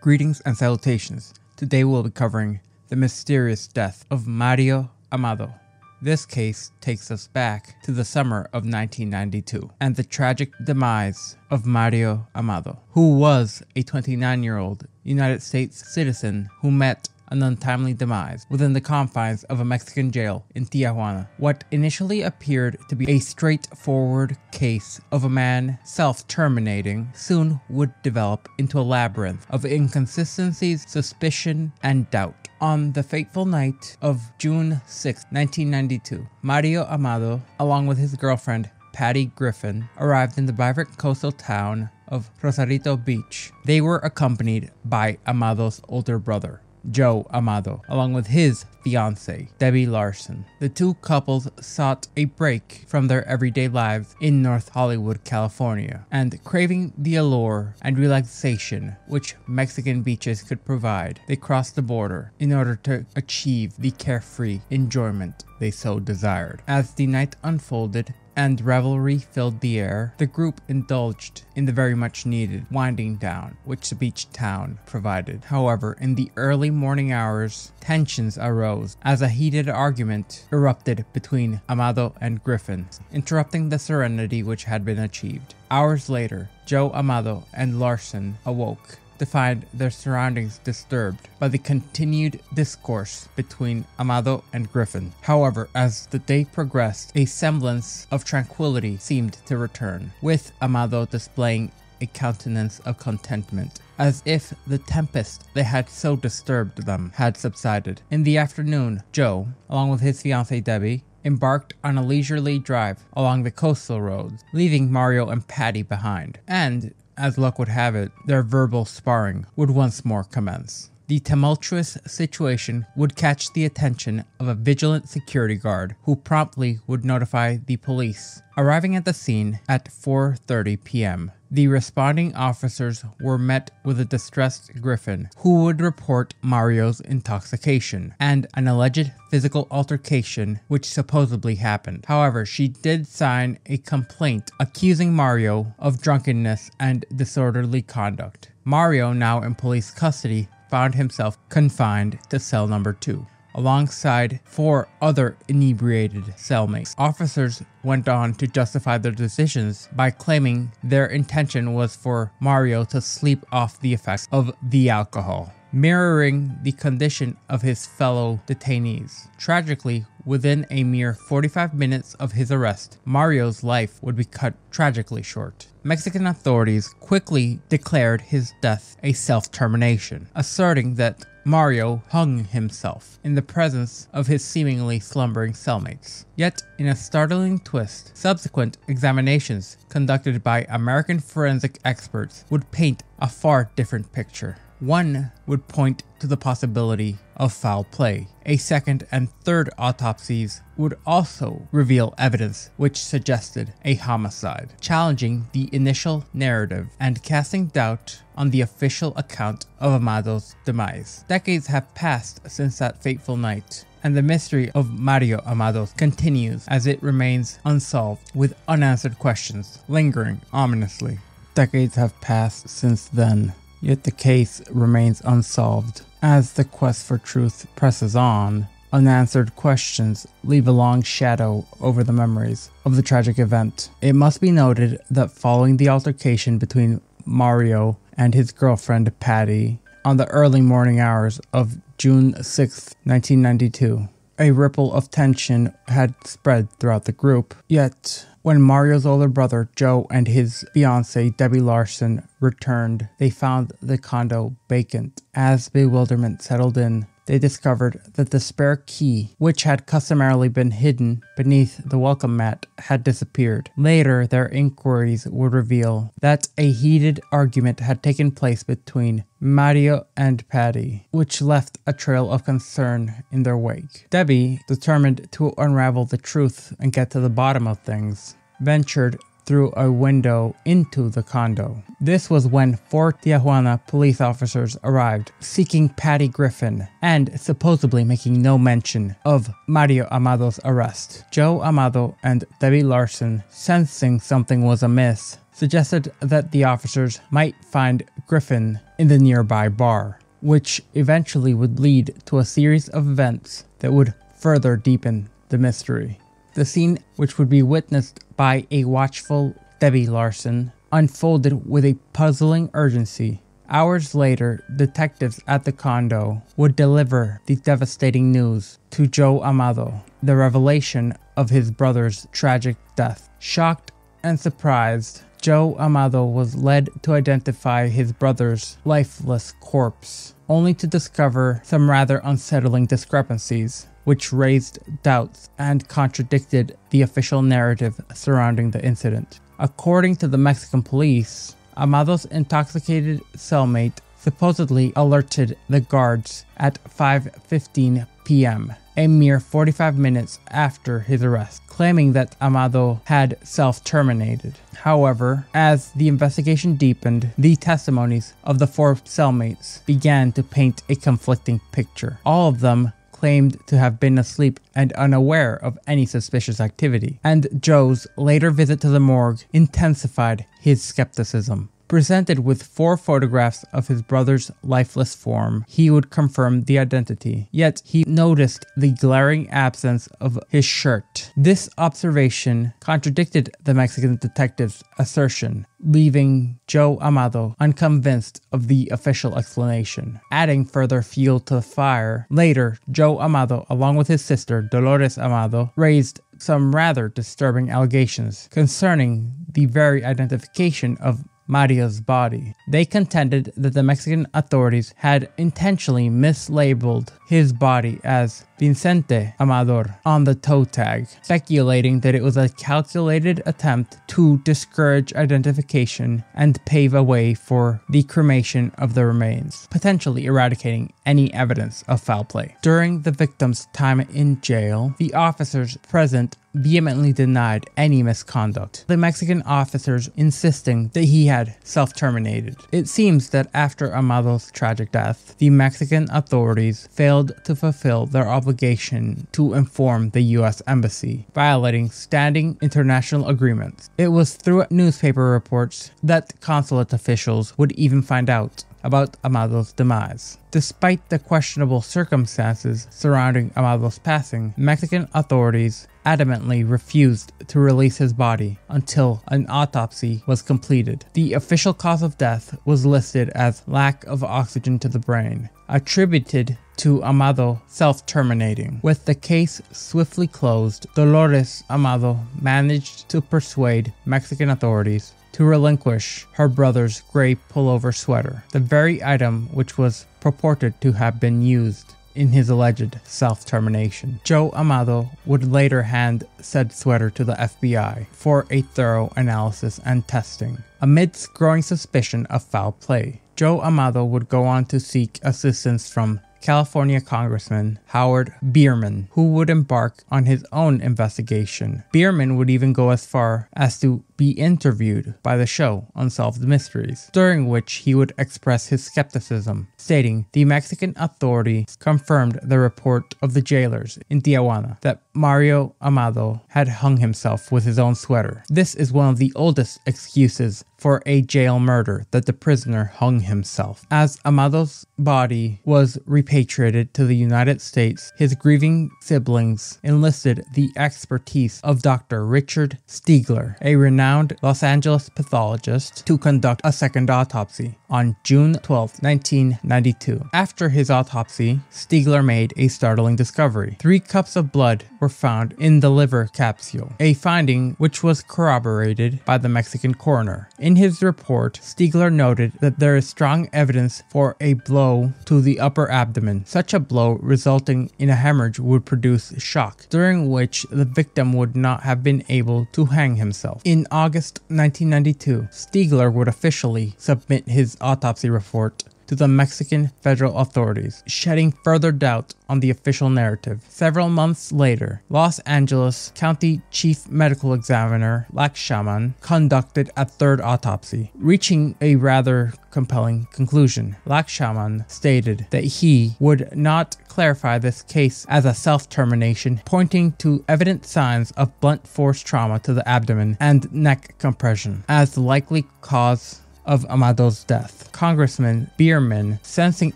Greetings and salutations. Today we'll be covering the mysterious death of Mario Amado. This case takes us back to the summer of 1992 and the tragic demise of Mario Amado, who was a 29-year-old United States citizen who met an untimely demise within the confines of a Mexican jail in Tijuana. What initially appeared to be a straightforward case of a man self-terminating soon would develop into a labyrinth of inconsistencies, suspicion, and doubt. On the fateful night of June 6, 1992, Mario Amado, along with his girlfriend Patty Griffin, arrived in the vibrant coastal town of Rosarito Beach. They were accompanied by Amado's older brother, Joe Amado, along with his fiancée, Debbie Larson. The two couples sought a break from their everyday lives in North Hollywood, California, and craving the allure and relaxation which Mexican beaches could provide, they crossed the border in order to achieve the carefree enjoyment they so desired. As the night unfolded and revelry filled the air, the group indulged in the very much needed winding down which the beach town provided. However, in the early morning hours, tensions arose as a heated argument erupted between Amado and Griffin, interrupting the serenity which had been achieved. Hours later, Joe Amado and Larson awoke to find their surroundings disturbed by the continued discourse between Amado and Griffin. However, as the day progressed, a semblance of tranquility seemed to return, with Amado displaying a countenance of contentment, as if the tempest that had so disturbed them had subsided. In the afternoon, Joe, along with his fiancée Debbie, embarked on a leisurely drive along the coastal roads, leaving Mario and Patty behind, and as luck would have it, their verbal sparring would once more commence. The tumultuous situation would catch the attention of a vigilant security guard who promptly would notify the police. Arriving at the scene at 4:30 p.m., the responding officers were met with a distressed Griffin who would report Mario's intoxication and an alleged physical altercation which supposedly happened. However, she did sign a complaint accusing Mario of drunkenness and disorderly conduct. Mario, now in police custody, found himself confined to cell number 2, alongside 4 other inebriated cellmates. Officers went on to justify their decisions by claiming their intention was for Mario to sleep off the effects of the alcohol, mirroring the condition of his fellow detainees. Tragically, within a mere 45 minutes of his arrest, Mario's life would be cut tragically short. Mexican authorities quickly declared his death a self-termination, asserting that Mario hung himself in the presence of his seemingly slumbering cellmates. Yet, in a startling twist, subsequent examinations conducted by American forensic experts would paint a far different picture. One would point to the possibility of foul play. A second and third autopsies would also reveal evidence which suggested a homicide, challenging the initial narrative and casting doubt on the official account of Amado's demise. Decades have passed since that fateful night, and the mystery of Mario Amado continues as it remains unsolved, with unanswered questions lingering ominously. Decades have passed since then, yet the case remains unsolved. As the quest for truth presses on, unanswered questions leave a long shadow over the memories of the tragic event. It must be noted that following the altercation between Mario and his girlfriend Patty on the early morning hours of June 6, 1992, a ripple of tension had spread throughout the group. Yet, when Mario's older brother Joe and his fiancée Debbie Larson returned, they found the condo vacant. As bewilderment settled in, they discovered that the spare key, which had customarily been hidden beneath the welcome mat, had disappeared. Later, their inquiries would reveal that a heated argument had taken place between Mario and Patty, which left a trail of concern in their wake. Debbie, determined to unravel the truth and get to the bottom of things, ventured through a window into the condo. This was when 4 Tijuana police officers arrived, seeking Patty Griffin and supposedly making no mention of Mario Amado's arrest. Joe Amado and Debbie Larson, sensing something was amiss, suggested that the officers might find Griffin in the nearby bar, which eventually would lead to a series of events that would further deepen the mystery. The scene, which would be witnessed by a watchful Debbie Larson, unfolded with a puzzling urgency. Hours later, detectives at the condo would deliver the devastating news to Joe Amado, the revelation of his brother's tragic death. Shocked and surprised, Joe Amado was led to identify his brother's lifeless corpse, only to discover some rather unsettling discrepancies, which raised doubts and contradicted the official narrative surrounding the incident. According to the Mexican police, Amado's intoxicated cellmate supposedly alerted the guards at 5:15 p.m., a mere 45 minutes after his arrest, claiming that Amado had self-terminated. However, as the investigation deepened, the testimonies of the 4 cellmates began to paint a conflicting picture. All of them claimed to have been asleep and unaware of any suspicious activity, and Joe's later visit to the morgue intensified his skepticism. Presented with 4 photographs of his brother's lifeless form, he would confirm the identity, yet he noticed the glaring absence of his shirt. This observation contradicted the Mexican detective's assertion, leaving Joe Amado unconvinced of the official explanation. Adding further fuel to the fire, later, Joe Amado, along with his sister Dolores Amado, raised some rather disturbing allegations concerning the very identification of Mario's body. They contended that the Mexican authorities had intentionally mislabeled his body as Vicente Amador on the toe tag, speculating that it was a calculated attempt to discourage identification and pave a way for the cremation of the remains, potentially eradicating any evidence of foul play. During the victim's time in jail, the officers present vehemently denied any misconduct, the Mexican officers insisting that he had self-terminated. It seems that after Amado's tragic death, the Mexican authorities failed to fulfill their obligation to inform the U.S. Embassy, violating standing international agreements. It was through newspaper reports that consulate officials would even find out about Amado's demise. Despite the questionable circumstances surrounding Amado's passing, Mexican authorities adamantly refused to release his body until an autopsy was completed. The official cause of death was listed as lack of oxygen to the brain, attributed to Amado self-terminating. With the case swiftly closed, Dolores Amado managed to persuade Mexican authorities to relinquish her brother's gray pullover sweater, the very item which was purported to have been used in his alleged self-termination. Joe Amado would later hand said sweater to the FBI for a thorough analysis and testing. Amidst growing suspicion of foul play, Joe Amado would go on to seek assistance from California Congressman Howard Bierman, who would embark on his own investigation. Bierman would even go as far as to be interviewed by the show Unsolved Mysteries, during which he would express his skepticism, stating the Mexican authorities confirmed the report of the jailers in Tijuana that Mario Amado had hung himself with his own sweater. This is one of the oldest excuses for a jail murder, that the prisoner hung himself. As Amado's body was repatriated to the United States, his grieving siblings enlisted the expertise of Dr. Richard Stiegler, a renowned Los Angeles pathologist, to conduct a second autopsy on June 12, 1992. After his autopsy, Stiegler made a startling discovery. 3 cups of blood were found in the liver capsule, a finding which was corroborated by the Mexican coroner. In his report, Stiegler noted that there is strong evidence for a blow to the upper abdomen. Such a blow resulting in a hemorrhage would produce shock, during which the victim would not have been able to hang himself. In August 1992, Stiegler would officially submit his autopsy report to the Mexican federal authorities, shedding further doubt on the official narrative. Several months later, Los Angeles County Chief Medical Examiner Laxhaman conducted a third autopsy, reaching a rather compelling conclusion. Laxhaman stated that he would not clarify this case as a self-termination, pointing to evident signs of blunt force trauma to the abdomen and neck compression as the likely cause of Amado's death. Congressman Bierman, sensing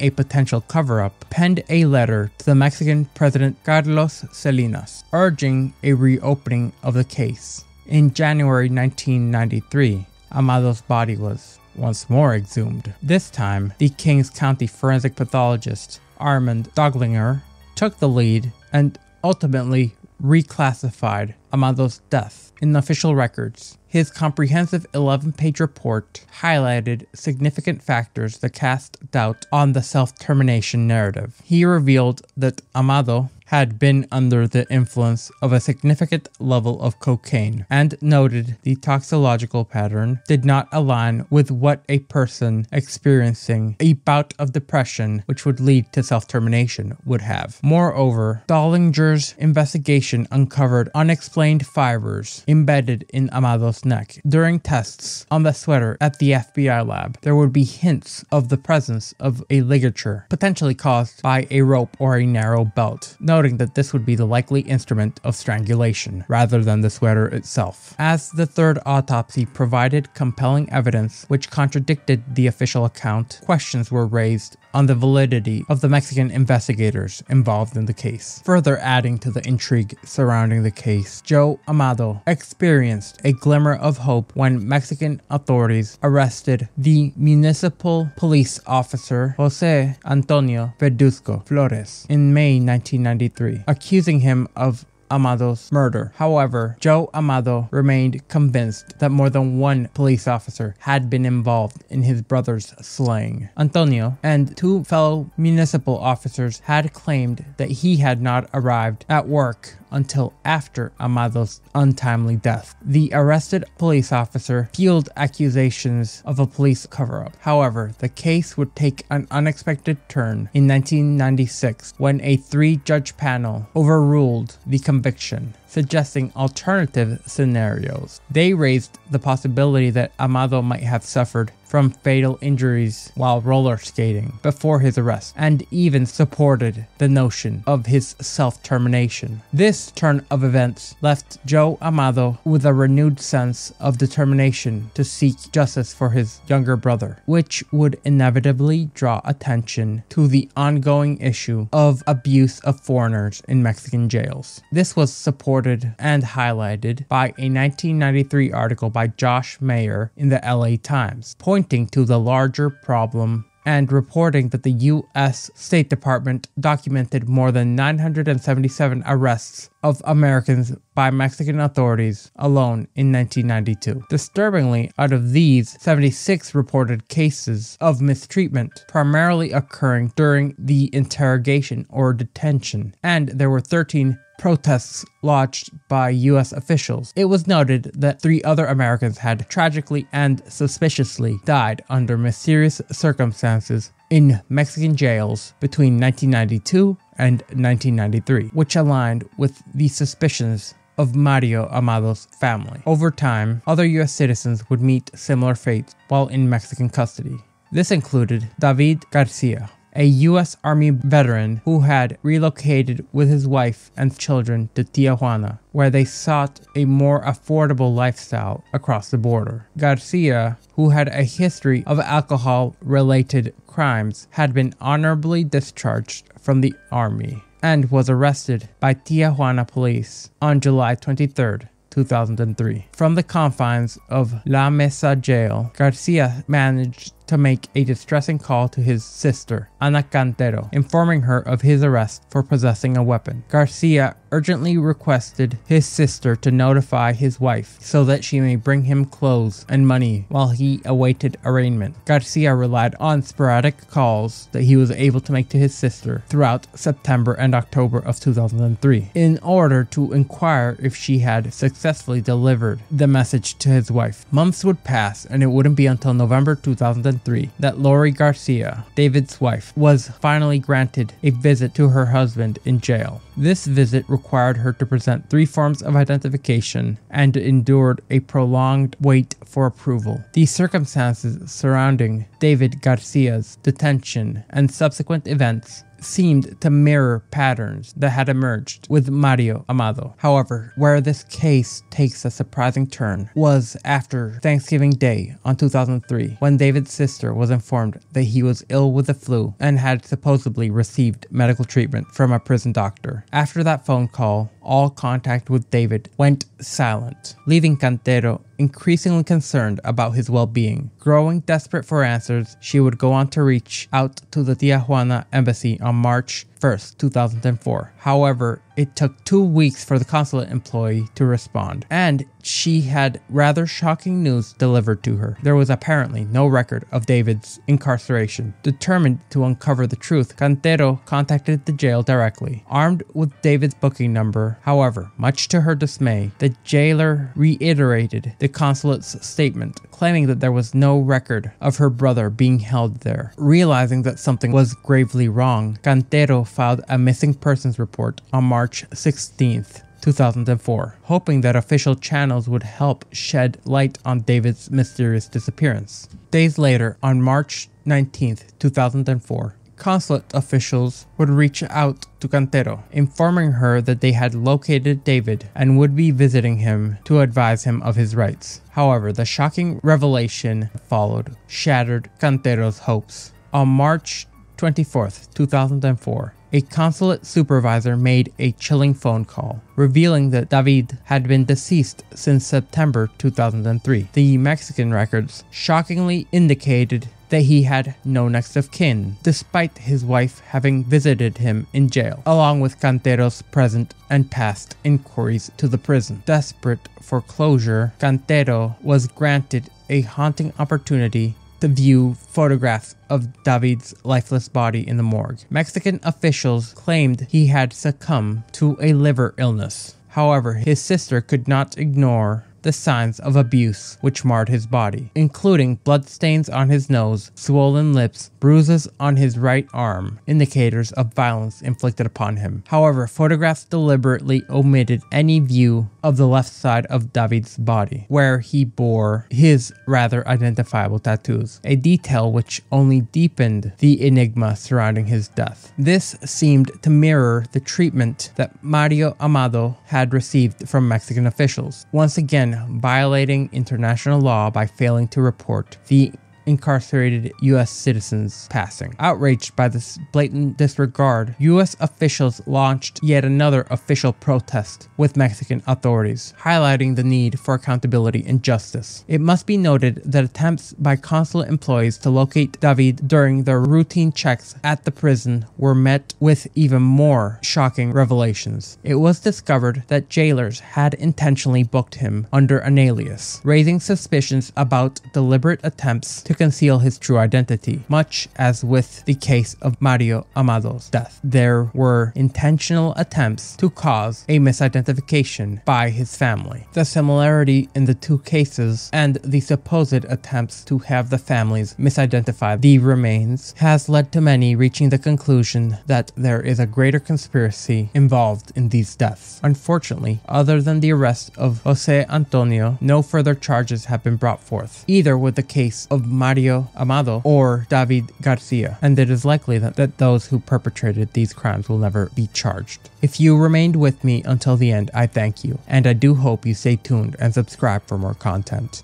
a potential cover-up, penned a letter to the Mexican President Carlos Salinas, urging a reopening of the case. In January 1993, Amado's body was once more exhumed. This time, the Kings County forensic pathologist Armand Doglinger took the lead and ultimately reclassified Amado's death in official records. His comprehensive 11-page report highlighted significant factors that cast doubt on the self-termination narrative. He revealed that Amado had been under the influence of a significant level of cocaine, and noted the toxicological pattern did not align with what a person experiencing a bout of depression, which would lead to self-termination, would have. Moreover, Dollinger's investigation uncovered unexplained fibers embedded in Amado's neck. During tests on the sweater at the FBI lab, there would be hints of the presence of a ligature, potentially caused by a rope or a narrow belt, noting that this would be the likely instrument of strangulation rather than the sweater itself. As the third autopsy provided compelling evidence which contradicted the official account, questions were raised on the validity of the Mexican investigators involved in the case. Further adding to the intrigue surrounding the case, Joe Amado experienced a glimmer of hope when Mexican authorities arrested the municipal police officer Jose Antonio Verduzco Flores in May 1993, accusing him of Amado's murder. However, Joe Amado remained convinced that more than one police officer had been involved in his brother's slaying. Antonio and two fellow municipal officers had claimed that he had not arrived at work until after Amado's untimely death. The arrested police officer fueled accusations of a police cover-up. However, the case would take an unexpected turn in 1996 when a 3-judge panel overruled the conviction, suggesting alternative scenarios. They raised the possibility that Amado might have suffered from fatal injuries while roller skating before his arrest, and even supported the notion of his self-termination. This turn of events left Joe Amado with a renewed sense of determination to seek justice for his younger brother, which would inevitably draw attention to the ongoing issue of abuse of foreigners in Mexican jails. This was supported and highlighted by a 1993 article by Josh Mayer in the LA Times, pointing to the larger problem and reporting that the U.S. State Department documented more than 977 arrests of Americans by Mexican authorities alone in 1992. Disturbingly, out of these, 76 reported cases of mistreatment, primarily occurring during the interrogation or detention, and there were 13 protests lodged by U.S. officials. It was noted that 3 other Americans had tragically and suspiciously died under mysterious circumstances in Mexican jails between 1992 and 1993, which aligned with the suspicions of Mario Amado's family. Over time, other U.S. citizens would meet similar fates while in Mexican custody. This included David Garcia, a U.S. Army veteran who had relocated with his wife and children to Tijuana, where they sought a more affordable lifestyle across the border. Garcia, who had a history of alcohol-related crimes, had been honorably discharged from the Army and was arrested by Tijuana police on July 23, 2003. From the confines of La Mesa jail, Garcia managed to make a distressing call to his sister, Ana Cantero, informing her of his arrest for possessing a weapon. Garcia urgently requested his sister to notify his wife so that she may bring him clothes and money while he awaited arraignment. Garcia relied on sporadic calls that he was able to make to his sister throughout September and October of 2003 in order to inquire if she had successfully delivered the message to his wife. Months would pass, and it wouldn't be until November 2010 2003 that Lori Garcia, David's wife, was finally granted a visit to her husband in jail. This visit required her to present 3 forms of identification and endured a prolonged wait for approval. The circumstances surrounding David Garcia's detention and subsequent events seemed to mirror patterns that had emerged with Mario Amado. However, where this case takes a surprising turn was after Thanksgiving Day on 2003, when David's sister was informed that he was ill with the flu and had supposedly received medical treatment from a prison doctor. After that phone call, all contact with David went silent, leaving Cantero increasingly concerned about his well-being. Growing desperate for answers, she would go on to reach out to the Tijuana embassy on March 1st, 2004. However, it took 2 weeks for the consulate employee to respond, and she had rather shocking news delivered to her. There was apparently no record of David's incarceration. Determined to uncover the truth, Cantero contacted the jail directly. Armed with David's booking number, however, much to her dismay, the jailer reiterated the consulate's statement, claiming that there was no record of her brother being held there. Realizing that something was gravely wrong, Cantero filed a missing persons report on March 16th, 2004, hoping that official channels would help shed light on David's mysterious disappearance. Days later, on March 19th, 2004, consulate officials would reach out to Cantero, informing her that they had located David and would be visiting him to advise him of his rights. However, the shocking revelation followed shattered Cantero's hopes. On March 24th, 2004, a consulate supervisor made a chilling phone call, revealing that David had been deceased since September 2003. The Mexican records shockingly indicated that he had no next of kin, despite his wife having visited him in jail, along with Cantero's present and past inquiries to the prison. Desperate for closure, Cantero was granted a haunting opportunity to view photographs of David's lifeless body in the morgue. Mexican officials claimed he had succumbed to a liver illness. However, his sister could not ignore the signs of abuse which marred his body, including bloodstains on his nose, swollen lips, bruises on his right arm, indicators of violence inflicted upon him. However, photographs deliberately omitted any view of the left side of David's body, where he bore his rather identifiable tattoos, a detail which only deepened the enigma surrounding his death. This seemed to mirror the treatment that Mario Amado had received from Mexican officials, once again violating international law by failing to report the incarcerated U.S. citizens' passing. Outraged by this blatant disregard, U.S. officials launched yet another official protest with Mexican authorities, highlighting the need for accountability and justice. It must be noted that attempts by consulate employees to locate David during their routine checks at the prison were met with even more shocking revelations. It was discovered that jailers had intentionally booked him under an alias, raising suspicions about deliberate attempts to conceal his true identity. Much as with the case of Mario Amado's death, there were intentional attempts to cause a misidentification by his family. The similarity in the two cases and the supposed attempts to have the families misidentify the remains has led to many reaching the conclusion that there is a greater conspiracy involved in these deaths. Unfortunately, other than the arrest of Jose Antonio, no further charges have been brought forth, either with the case of Mario Amado or David Garcia, and it is likely that those who perpetrated these crimes will never be charged. If you remained with me until the end, I thank you, and I do hope you stay tuned and subscribe for more content.